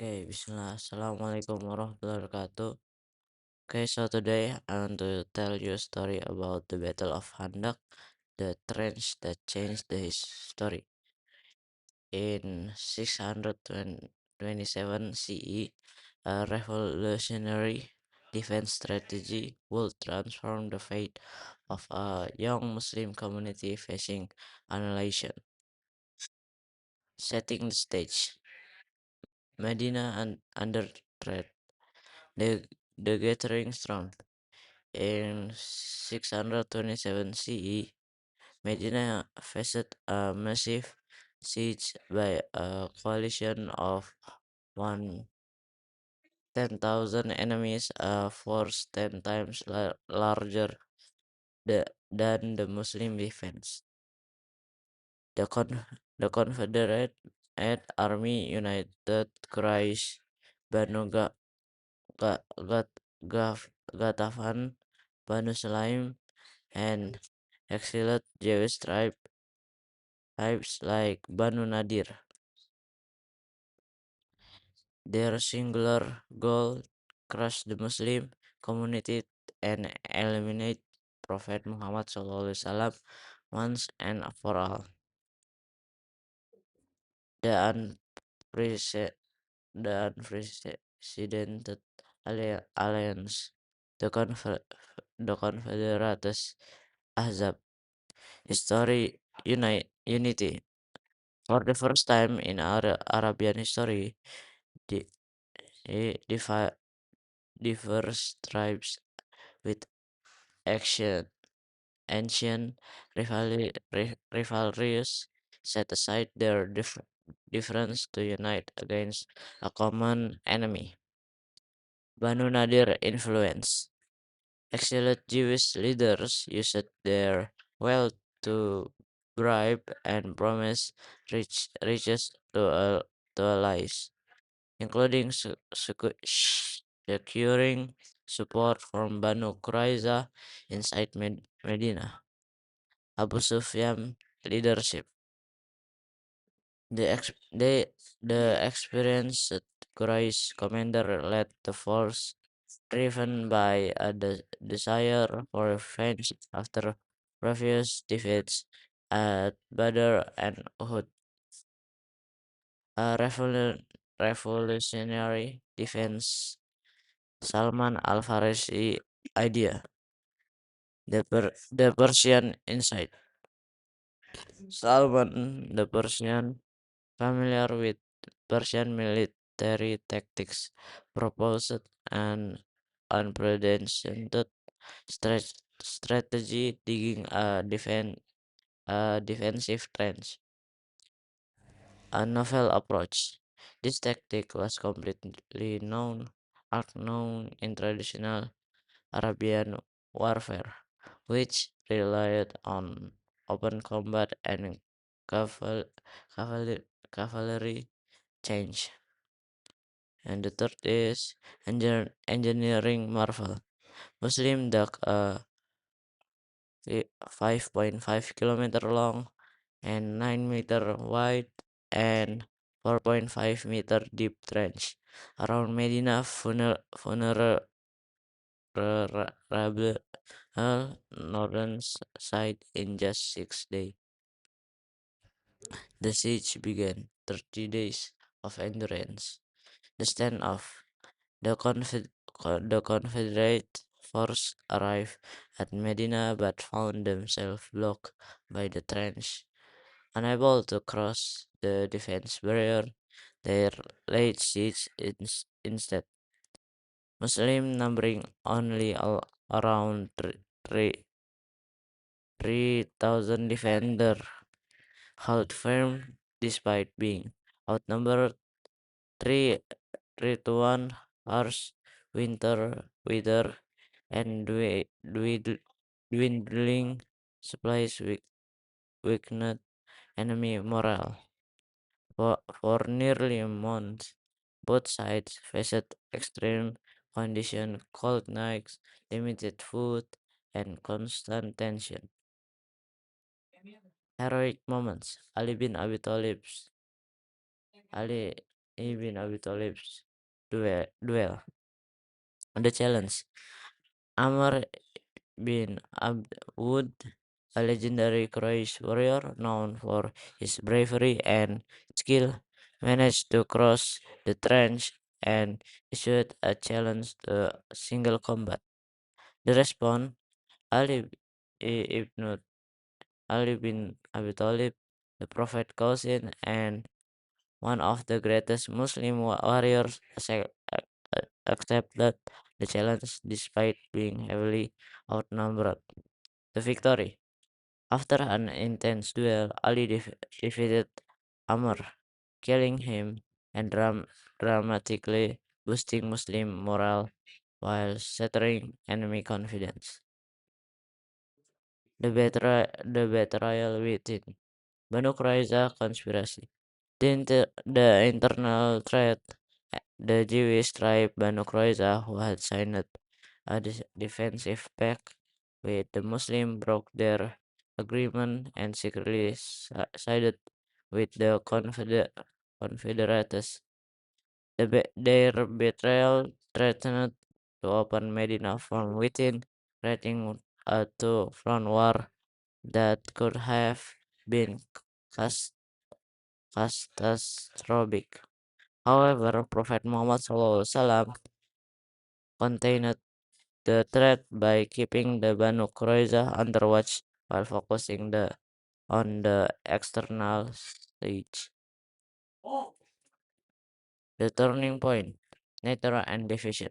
Bismillah. Assalamualaikum warahmatullahi wabarakatuh. So today I want to tell you a story about the Battle of Handak, the trench that changed the history. In 627 CE, a revolutionary defense strategy would transform the fate of a young Muslim community facing annihilation. Setting the stage, Medina under threat. The, the gathering storm. In 627 CE, Medina faced a massive siege by a coalition of one 10,000 enemies, a force 10 times larger than the Muslim defense. The, con- the Confederate army united Quraysh, Banu Ga- Gat- Gaf- Gatafan, Banu Sulaim, and exiled Jewish tribes like Banu Nadir. Their singular goal: crush the Muslim community and eliminate Prophet Muhammad SAW once and for all. The unprecedented, the unprecedented alliance, the, the Confederates Ahzab, history unity. For the first time in Arabian history, the, the diverse tribes with action, ancient rivalries set aside their difference to unite against a common enemy. Banu Nadir influence. Exiled Jewish leaders used their wealth to bribe and promise riches to allies, including securing support from Banu Quraiza inside Medina. Abu Sufyan leadership. The experienced Quraysh commander led the force, driven by a desire for revenge after previous defeats at Badr and Uhud. A revolutionary defense. Salman Al-Farisi idea. The Persian insight. Salman the Persian, familiar with Persian military tactics, proposed an unprecedented strategy, digging a defensive trench. A novel approach. This tactic was completely unknown in traditional Arabian warfare, which relied on open combat and caval- cavalry, cavalry change. And the third is engineering marvel. Muslim dug a 5.5 kilometer long and 9 meter wide and 4.5 meter deep trench around Medina vulnerable northern side in just 6 days. The siege began. 30 days of endurance. The standoff. The Confederate force arrived at Medina but found themselves blocked by the trench. Unable to cross the defense barrier, they laid siege instead. Muslim numbering only around 3,000 defender held firm despite being outnumbered 3, 3 to 1. Harsh winter weather and dwindling supplies weakened enemy morale. For nearly a month, both sides faced extreme conditions, cold nights, limited food, and constant tension. Heroic moments. Ali bin Abi Thalib, Ali ibn Abi Thalib's duel. The challenge. Amr bin Abd Wood, a legendary Quraysh warrior known for his bravery and skill, managed to cross the trench and issued a challenge to single combat. The response, Ali ibn Ali bin Abi Thalib, the Prophet cousin and one of the greatest Muslim warriors, accepted the challenge despite being heavily outnumbered. The victory. After an intense duel, Ali defeated Amr, killing him and dramatically boosting Muslim morale while shattering enemy confidence. The betrayal within Banu Qurayza conspiracy. The internal threat, the Jewish tribe Banu Qurayza, who had signed a defensive pact with the Muslim, broke their agreement and secretly sided with the Confederates. Their betrayal threatened to open Medina from within, creating a two-front war that could have been cas- catastrophic. However, Prophet Muhammad SAW contained the threat by keeping the Banu Qurayza under watch while focusing on the external stage. The turning point, nature and division.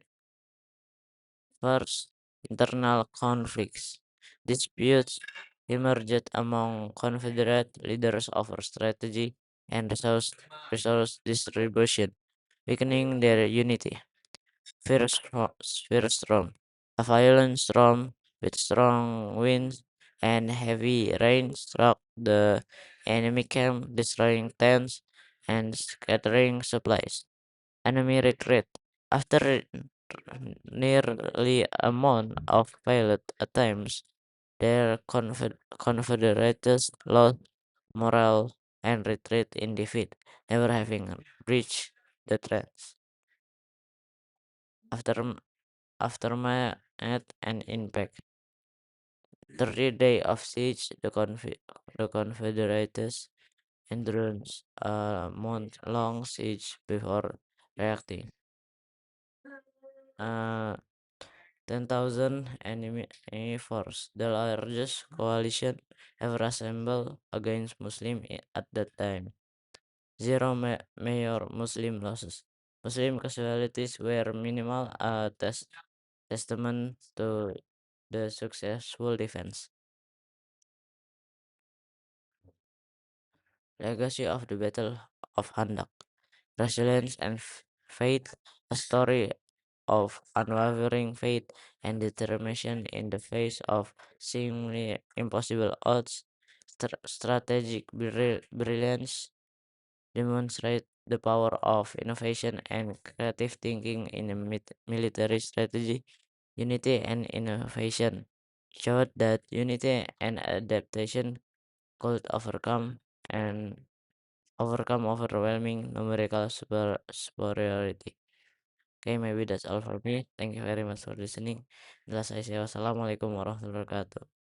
First, internal conflicts. Disputes emerged among Confederate leaders over strategy and resource distribution, weakening their unity. First storm, a violent storm with strong winds and heavy rain struck the enemy camp, destroying tents and scattering supplies. Enemy retreat. After nearly a month of failed attempts, their Confederates lost morale and retreat in defeat, never having breached the threats. After Aftermath and impact. 30 days of siege, the Confederates endured a month-long siege before reacting. 10,000 enemy force, the largest coalition ever assembled against Muslims at that time. Zero major Muslim losses. Muslim casualties were minimal, a testament to the successful defense. Legacy of the Battle of Handak. Resilience and faith, a story of unwavering faith and determination in the face of seemingly impossible odds. Strategic brilliance demonstrate the power of innovation and creative thinking in a military strategy. Unity and innovation showed that unity and adaptation could and overcome overwhelming numerical superiority. Okay, maybe that's all for me. Thank you very much for listening. Jelas saya. Wassalamualaikum warahmatullahi wabarakatuh.